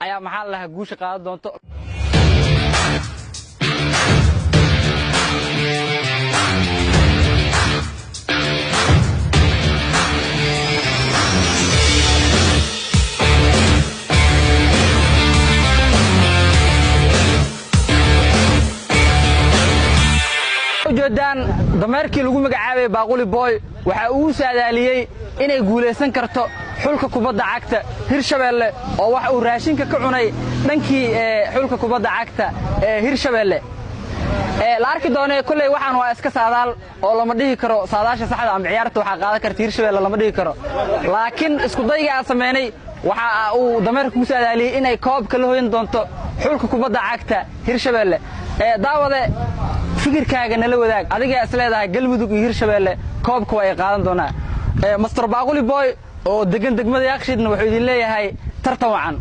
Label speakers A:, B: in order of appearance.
A: ayaa maxaa lahaa guusha qaadan doonto. ujeedaan dameerkii lagu magacaabay Baaquli Boy waxa uu saadaaliyay inay guuleysan karto xulka kubadda cagta Hirshabelle oo wax uu raashinka ka cunay dhankii xulka kubadda cagta Hirshabelle la arki doonay kulay waxaan waa iska saadaal oo lama dhihi karo saadaasha saxda ama ciyaarta waxa qaadan karta Hirshabelle lama dhihi karo laakiin isku dayga aan sameynay waxa uu dameerku saadaaliyay inay koobka la hooyin doonto xulka kubadda cagta Hirshabelle daawade fikirkaaga nala wadaag adiga isleedahay Galmudug iyo Hirshabelle koobka way qaadan doonaa Master Baaquli Boy oo degan degmada Yaaqshiidna wuxuu idin leeyahay tartan wacan.